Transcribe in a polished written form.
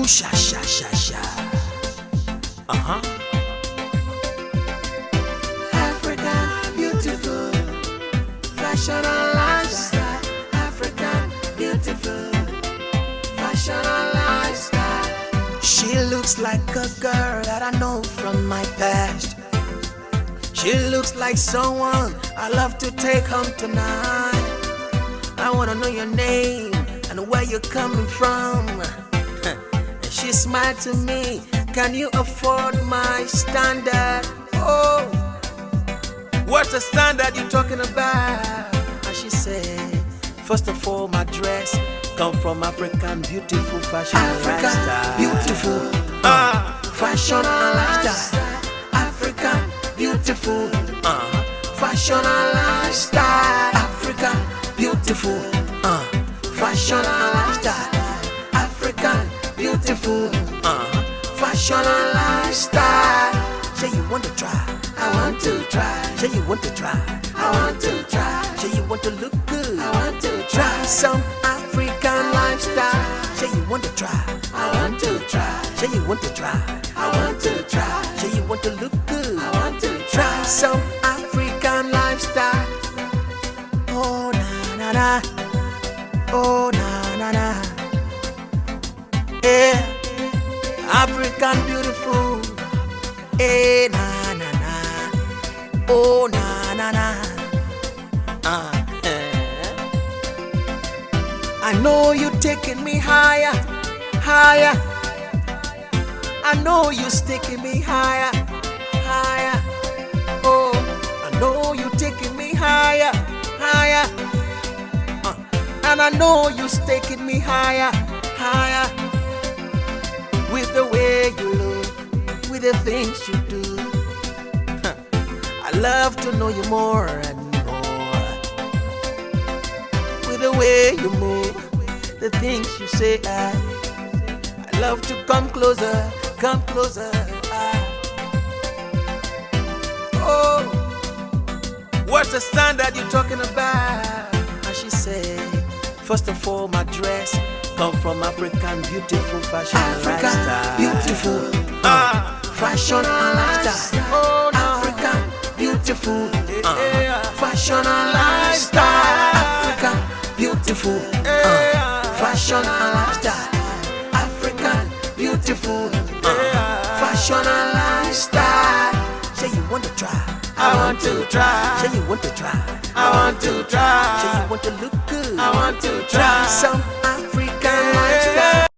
Ooh, sha, sha, sha, sha. African, beautiful, fashion and lifestyle. African, beautiful, fashion and lifestyle. She looks like a girl that I know from my past. She looks like someone I love to take home tonight. I wanna know your name and where you're coming from. And she smiled to me, can you afford my standard? Oh, what's the standard you talking about? And she said, first of all, my dress come from African beautiful fashion and lifestyle. Beautiful, fashion and lifestyle. African, beautiful, fashion and lifestyle. African, beautiful, fashion and lifestyle. African, beautiful, fashion and lifestyle. Say you want to try, I want to try. say you want to try, I want to try. say you want to look good. I want to Try try. some African lifestyle. Say you want to try, I want to try. say you want to try, I want to try. say you want to look good. I want to Try try. some African lifestyle. Oh na na na, oh na na na. Yeah, African beautiful. Eh na na na, oh na na na. I know you taking me higher, higher. I know you taking me higher, higher. Oh, I know you taking me higher, higher. And I know you taking me higher, higher. With the way you look, with the things you do. I love to know you more and more. With the way you move, the things you say, I love to come closer, come closer. Oh, what's the standard you talking about? And she said, first of all, my dress come from African beautiful fashion and African, lifestyle. beautiful, fashion and lifestyle. Oh, no. African, beautiful, fashion and lifestyle. African, beautiful, fashion and lifestyle. African, beautiful, fashion and lifestyle. Say you want to try, I want to try. say you want to try, I want to say try. you want to look good. I want to Try try. some